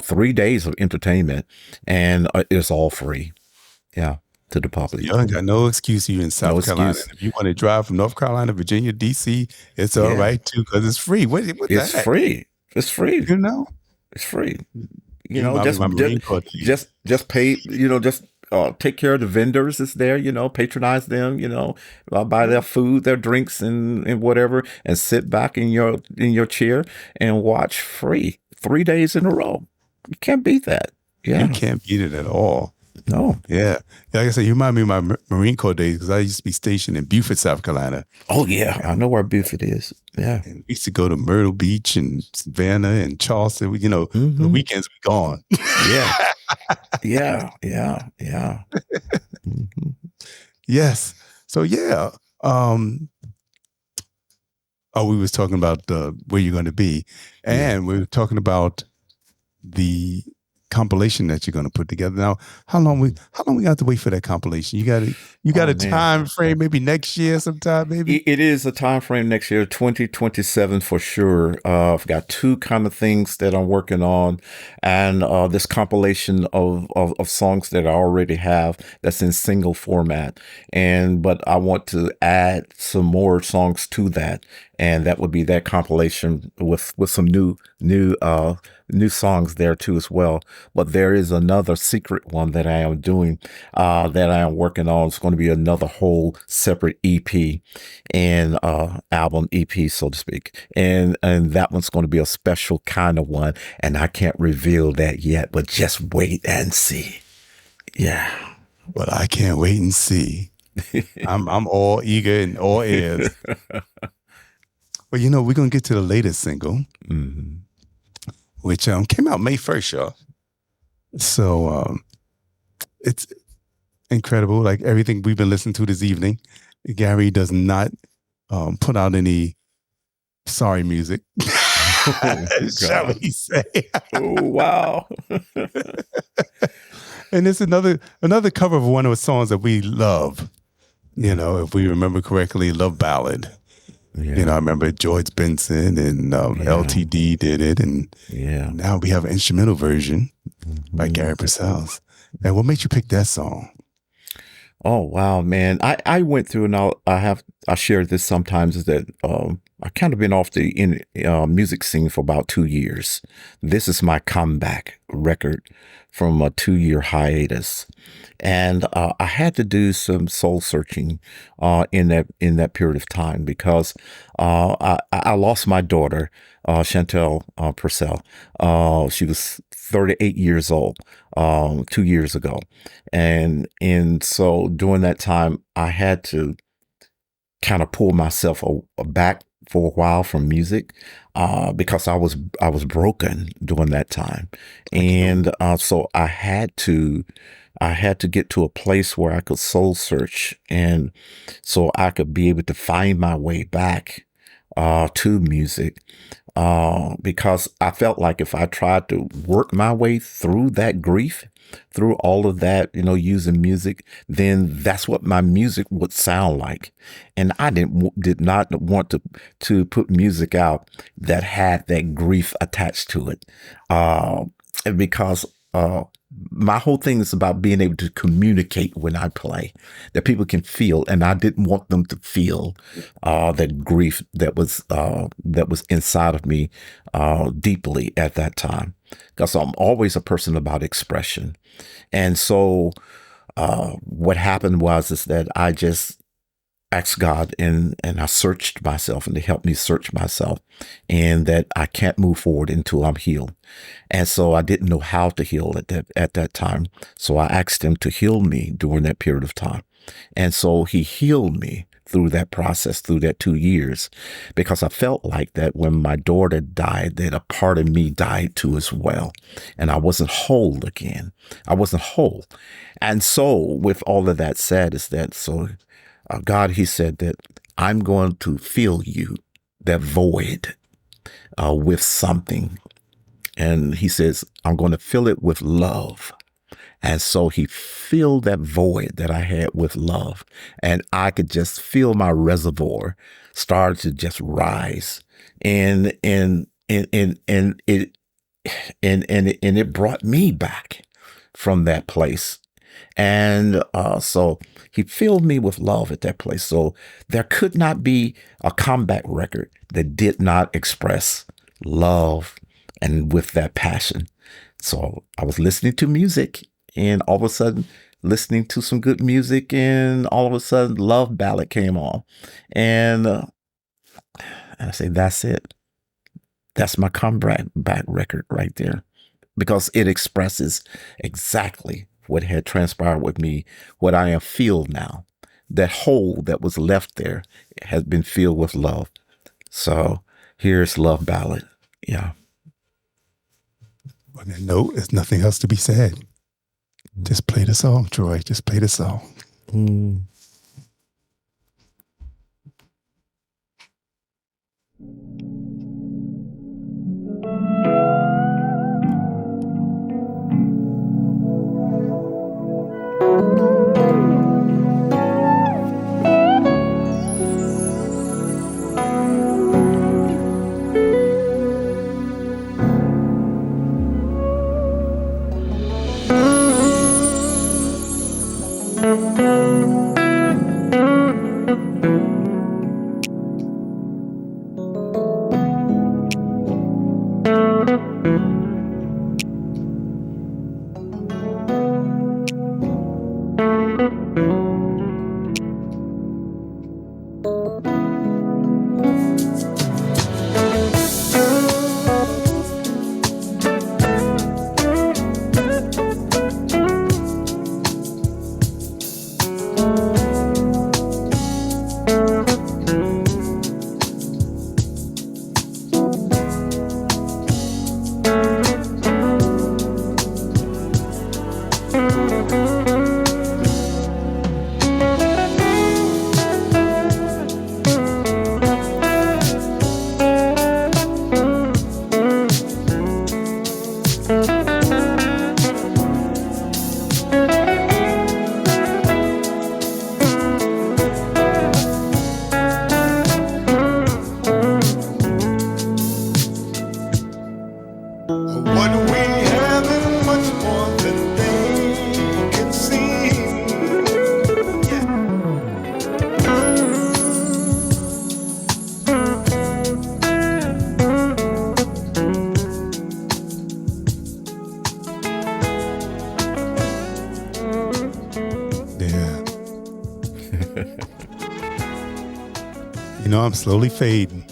3 days of entertainment, and it's all free. Yeah, to the public. Y'all ain't got no excuse. You in No South Carolina. excuse. If you want to drive from North Carolina, Virginia, DC, it's all Yeah. right too, because it's free. What the It's heck? free. It's free. You know, It's free. You remind me of my Marine Corps days. just pay. Just take care of the vendors that's there. Patronize them. Buy their food, their drinks, and whatever, and sit back in your chair and watch free 3 days in a row. You can't beat that. Yeah, You can't beat it at all. no. Yeah. Like I said, you remind me of my Marine Corps days because I used to be stationed in Beaufort, South Carolina. Oh yeah, I know where Beaufort is. Yeah. And we used to go to Myrtle Beach and Savannah and Charleston. The weekends we gone. Yeah. Yeah. Mhm. Yes. So yeah. We was talking about where you're going to be, and we were talking about the compilation that you're going to put together. Now, how long we got to wait for that compilation? You got a time frame? Maybe next year, sometime. Maybe It is a time frame next year, 2027 for sure. I've got 2 kind of things that I'm working on, and this compilation of songs that I already have that's in single format. But I want to add some more songs to that, and that would be that compilation with some new songs there too as well. But there is another secret one that I am doing, that I am working on. It's going to be another whole separate EP and album EP, so to speak. And that one's going to be a special kind of one. And I can't reveal that yet, but just wait and see. Yeah. But I can't wait and see. I'm all eager and all ears. Well, we're gonna get to the latest single, which came out May 1st, y'all. So it's incredible. Like everything we've been listening to this evening, Garry does not put out any sorry music. Shall we say? Oh wow. And it's another cover of one of the songs that we love. If we remember correctly, Love Ballad. Yeah. I remember George Benson and LTD did it, and now we have an instrumental version by Garry Percell. And what made you pick that song? Oh wow, man! I went through, and I shared this sometimes, is that I kind of been off the music scene for about 2 years. This is my comeback record from a 2-year hiatus, and I had to do some soul searching in that period of time because I lost my daughter, Chantel Percell. She was 38 years old 2 years ago, and so during that time I had to kind of pull myself back for a while from music because I was broken during that time, and so I had to get to a place where I could soul search, and so I could be able to find my way back to music, because I felt like if I tried to work my way through that grief, through all of that, using music, then that's what my music would sound like. And I did not want to put music out that had that grief attached to it, because my whole thing is about being able to communicate when I play, that people can feel, and I didn't want them to feel that grief that was inside of me deeply at that time, because I'm always a person about expression. And so what happened is that I just asked God, and I searched myself, and He helped me search myself, and that I can't move forward until I'm healed. And so I didn't know how to heal at that time. So I asked Him to heal me during that period of time. And so He healed me through that process, through that 2 years, because I felt like that when my daughter died, that a part of me died too as well. And I wasn't whole again. I wasn't whole. And so with all of that said, God, He said that I'm going to fill you, that void, with something. And He says, I'm going to fill it with love. And so he filled that void that I had with love. And I could just feel my reservoir start to just rise. And it brought me back from that place. And so he filled me with love at that place. So there could not be a comeback record that did not express love and with that passion. So I was listening to music, and all of a sudden listening to some good music, and all of a sudden Love Ballad came on. And I say, that's it. That's my comeback record right there, because it expresses exactly what had transpired with me, what I am filled now. That hole that was left there has been filled with love. So here's Love Ballad. Yeah. On that note, there's nothing else to be said. Just play the song, Troy. Just play the song. Mm. I'm slowly fading.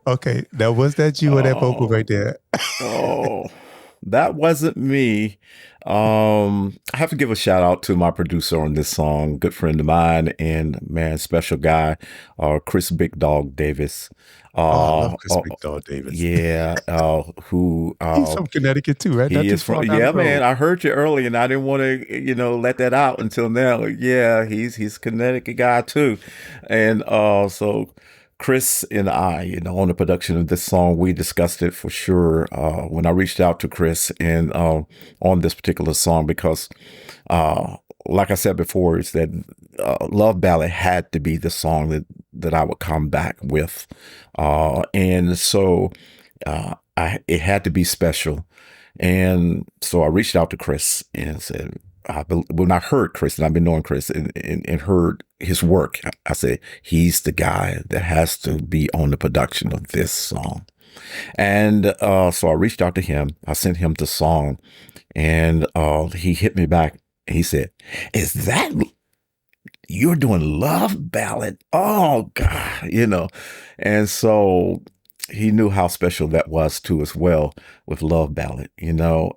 Okay, now was that you or that vocal right there? Oh, that wasn't me. I have to give a shout out to my producer on this song, good friend of mine, and man, special guy, Chris Big Dog Davis. I love Chris Big Dog Davis. Yeah, who he's from Connecticut too, right? He is from. Yeah, man. I heard you early, and I didn't want to, let that out until now. Yeah, he's a Connecticut guy too, and so Chris and I, on the production of this song, we discussed it for sure when I reached out to Chris and on this particular song, because like I said before, is that Love Ballad had to be the song that I would come back with. And so it had to be special. And so I reached out to Chris and said, when I heard Chris, and I've been knowing Chris and heard his work, I said, he's the guy that has to be on the production of this song. And so I reached out to him. I sent him the song, and he hit me back. He said, is that you're doing Love Ballad? Oh, God, And so he knew how special that was too as well with Love Ballad,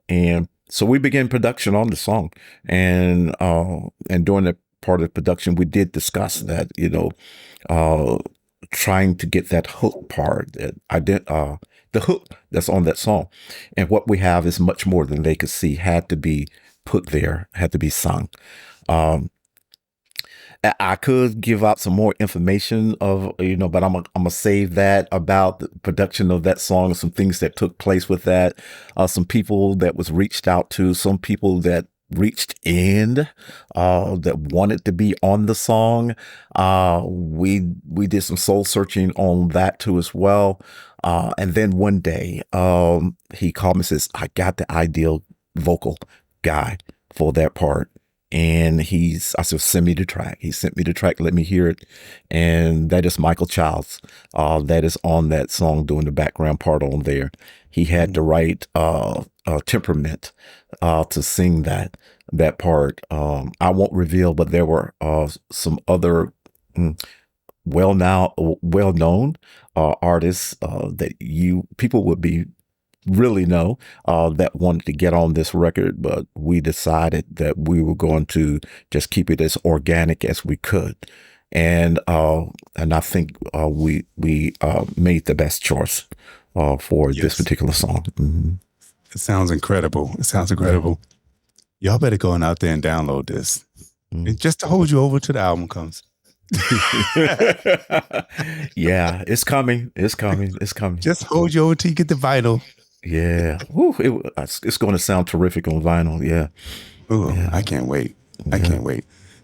And so we began production on the song. And during that part of the production, we did discuss that, trying to get that hook part that the hook that's on that song. And what we have is much more than they could see, had to be put there, had to be sung. I could give out some more information of, but I'm gonna save that about the production of that song and some things that took place with that. Some people that was reached out to, some people that reached in that wanted to be on the song. We did some soul searching on that too as well. And then one day he called me and says, I got the ideal vocal guy for that part. And I said, send me the track. He sent me the track, let me hear it. And that is Michael Childs. That is on that song doing the background part on there. He had the right temperament to sing that part. I won't reveal, but there were some other well-known artists that people would be really know that wanted to get on this record, but we decided that we were going to just keep it as organic as we could, and I think we made the best choice for this particular song. Mm-hmm. It sounds incredible. Y'all better go on out there and download this, and just to hold you over till the album comes. Yeah, it's coming. Just hold you over till you get the vinyl. Yeah. Woo, it's going to sound terrific on vinyl. Yeah. Ooh, yeah. I can't wait.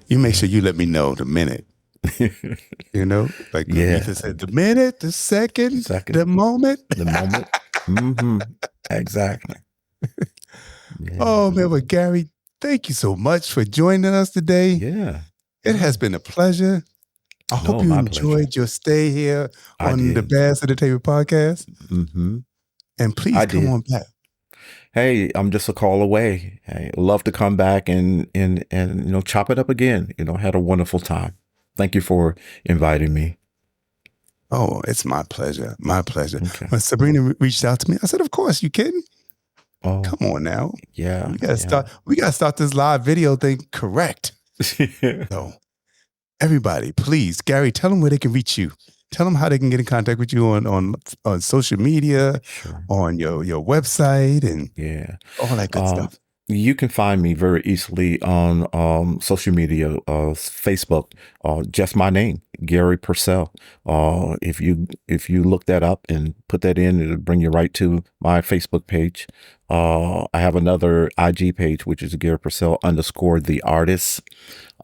You make sure you let me know the minute. Like Lisa said, the minute, the second, the moment. Mm-hmm. Exactly. Yeah. Oh, man. But Garry, thank you so much for joining us today. Yeah. It has been a pleasure. I hope you enjoyed your stay here on the Bass Entertainment Podcast. Mm-hmm. And please come on back. Hey, I'm just a call away. I love to come back and chop it up again. Had a wonderful time. Thank you for inviting me. Oh, it's my pleasure. My pleasure. Okay. When Sabrina reached out to me, I said, "Of course, you kidding? Oh, come on now. Yeah, we gotta start this live video thing correct." So, everybody, please, Garry, tell them where they can reach you. Tell them how they can get in contact with you on social media, on your website, and all that good stuff. You can find me very easily on social media, Facebook, just my name, Garry Percell. If you look that up and put that in, it'll bring you right to my Facebook page. I have another IG page, which is Garry Percell _ the artist.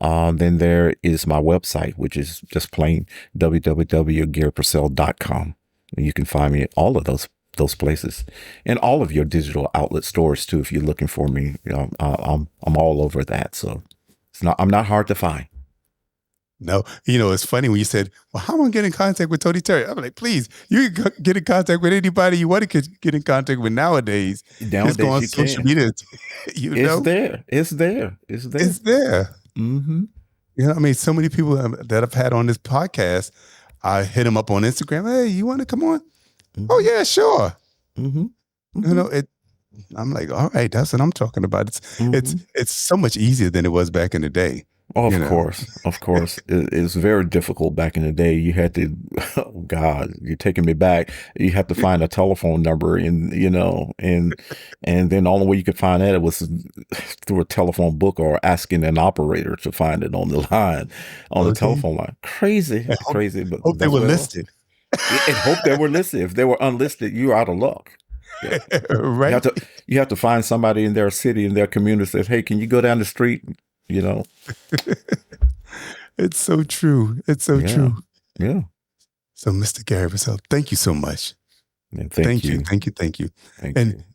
Then there is my website, which is just plain www.garrypercell.com. You can find me at all of those places, and all of your digital outlet stores too. If you're looking for me, I'm all over that. So I'm not hard to find. No, it's funny when you said, "Well, how am I going to get in contact with Tony Terry?" I'm like, please, you can get in contact with anybody you want to get in contact with nowadays. Just go on social media. It's there. It's there. Mm-hmm. So many people that I've had on this podcast, I hit them up on Instagram. Hey, you want to come on? Mm-hmm. Oh yeah, sure. Mm-hmm. Mm-hmm. I'm like, all right, that's what I'm talking about. It's so much easier than it was back in the day. Oh, of course. It's very difficult back in the day. You had to, oh God, you're taking me back. You have to find a telephone number, and then the only way you could find that it was through a telephone book or asking an operator to find it on the line, on the telephone line. Crazy. But hope they were listed. And hope they were listed. If they were unlisted, you're out of luck. Yeah. Right. You have to find somebody in their city, in their community, that says, "Hey, can you go down the street?" It's so true. True. Yeah. So, Mr. Garry Percell, thank you so much. And thank you.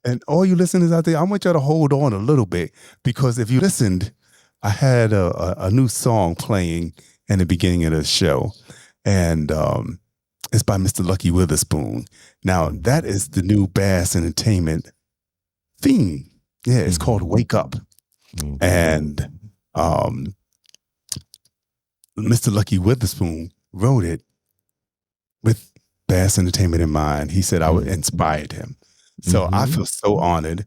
And all you listeners out there, I want y'all to hold on a little bit, because if you listened, I had a new song playing in the beginning of the show, and it's by Mr. Lucky Witherspoon. Now, that is the new Bass Entertainment theme. Yeah, it's called Wake Up. Mm-hmm. And Mr. Lucky Witherspoon wrote it with Bass Entertainment in mind. He said I inspired him. So I feel so honored.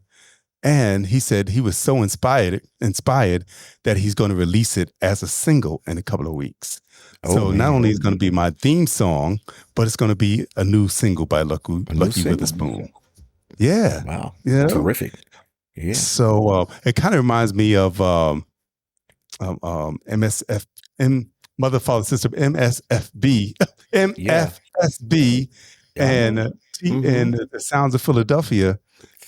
And he said he was so inspired that he's going to release it as a single in a couple of weeks. So not only is it going to be my theme song, but it's going to be a new single by Lucky Witherspoon. Yeah. Wow. Terrific. Yeah. So it kind of reminds me of Mother, Father, Sister, MSFB, Yeah. MFSB, I and know. and the Sounds of Philadelphia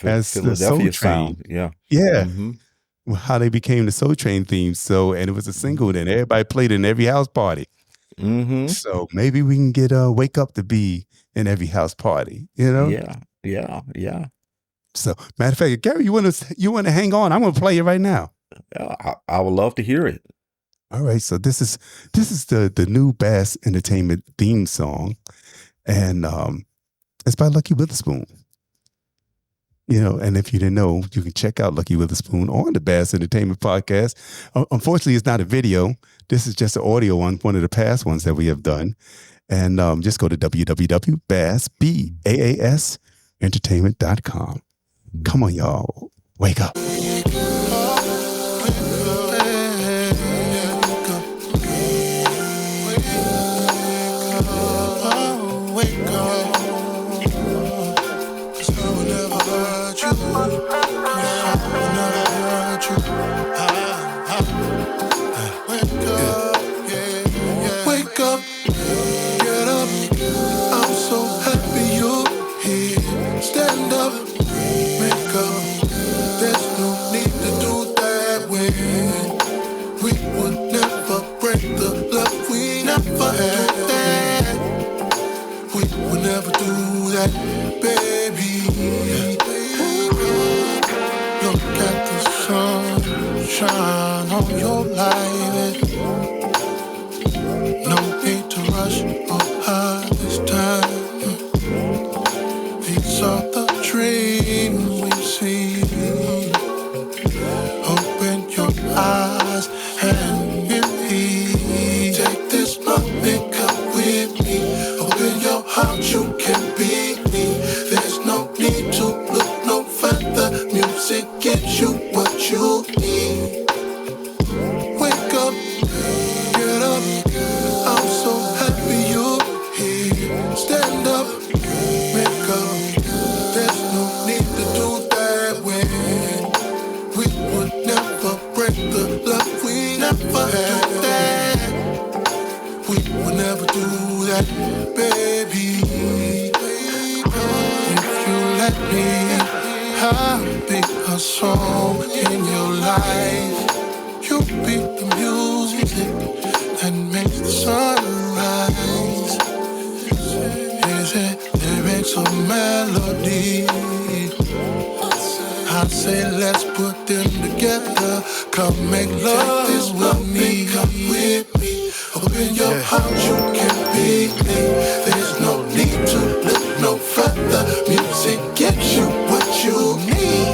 as the Soul Philadelphia Train. sound. Yeah. Yeah, Mm-hmm. how they became the Soul Train theme. So, and it was a single, then everybody played it in every house party. Mm-hmm. So maybe we can get Wake Up to Be in every house party, you know? Yeah. Yeah. Yeah. So matter of fact, Gary, you wanna hang on? I'm gonna play it right now. I would love to hear it. All right. So this is the new Bass Entertainment theme song. And it's by Lucky Witherspoon. You know, and if you didn't know, you can check out Lucky Witherspoon on the Bass Entertainment podcast. Unfortunately, it's not a video. This is just an audio one of the past ones that we have done. And just go to www.bassentertainment.com. Come on, y'all. Wake up. Wake up, get up. I'm so happy you're here. Stand up, wake up. There's no need to do that when we would never break the love we never had. We would never do that, baby. Look at the sun shine on your life. No need to rush or hide this time. These are the dreams we see. Open your eyes and believe. Take this moment, come with me. Open your heart, you can be me. There's no need to look no further. Music gives you what you need. Wake up, get up. I'm so happy you're here. Stand up, wake up. There's no need to do that when we would never break the love we never had. We would never do that, baby. If you let me, I'll be a song in your life. You be the music that makes the sun rise. Is it lyrics or melody? I say let's put them together. Come make love with me. Come with me. Open your heart, you can be me. There's no need to look no further. Music gives you what you need.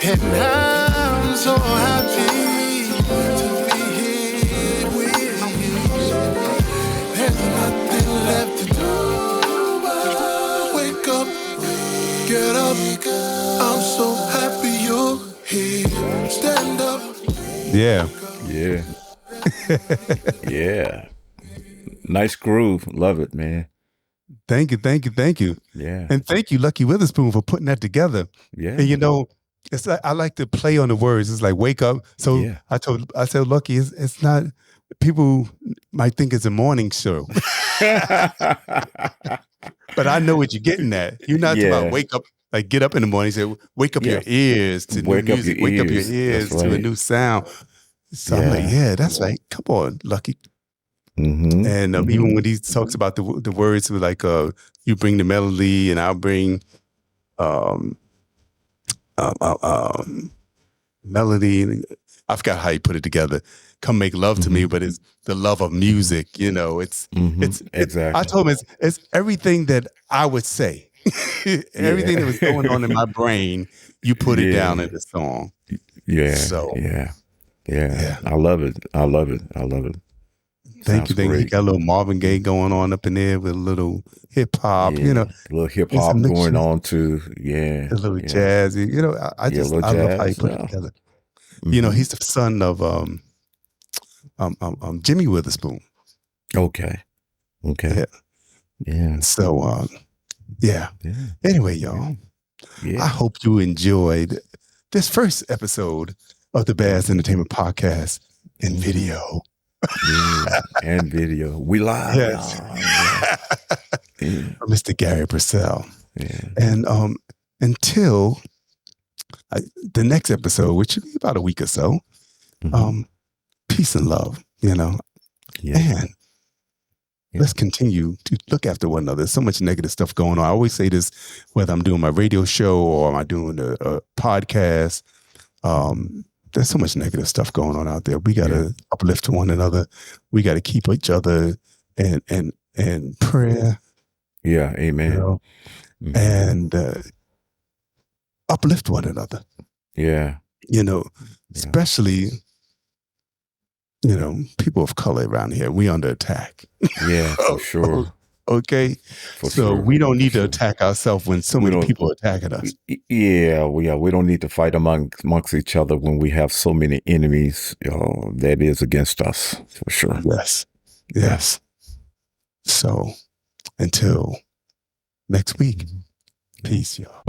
And I'm so happy to be here with you. There's nothing left to do but wake up, get up. I'm so happy you're here. Stand up. Yeah. Yeah. Yeah. Nice groove. Love it, man. Thank you. Yeah. And thank you, Lucky Witherspoon, for putting that together. Yeah. And you know, it's like, I like to play on the words. It's like wake up. So Yeah. I said, Lucky, it's not. People might think it's a morning show, but I know what you're getting at. You're not talking about wake up, like get up in the morning. Say wake up your ears to new music. Wake up your ears to a new sound. So I'm like, yeah, that's right. Come on, Lucky. Mm-hmm. And even when he talks about the words, like you bring the melody and I'll bring melody. I forgot how he put it together. Come make love to me, but it's the love of music. You know, it's exactly. I told him it's everything that I would say. Everything that was going on in my brain, you put it down in the song. Yeah. So yeah. I love it. Thank you. He got a little Marvin Gaye going on up in there with a little hip hop, you know. A little hip hop going on too. Yeah. A little jazzy. You know, I love how he put it together. You know, he's the son of Jimmy Witherspoon. Okay. Yeah. So Anyway, y'all. I hope you enjoyed this first episode of the Bass Entertainment Podcast. and video. Yeah, and video. We live, Yes. y'all. Yeah. Mr. Garry Percell. Yeah. And until the next episode, which should be about a week or so, peace and love, Yeah. And let's continue to look after one another. There's so much negative stuff going on. I always say this, whether I'm doing my radio show or I'm doing a podcast, there's so much negative stuff going on out there. We got to uplift one another. We got to keep each other in prayer. Yeah, amen. And uplift one another. Yeah. Especially, people of color around here. We under attack. Yeah, for sure. Okay. We don't need to attack ourselves when so many people are attacking us. Yeah, we don't need to fight amongst each other when we have so many enemies that is against us, for sure. Yes. So until next week, peace, y'all.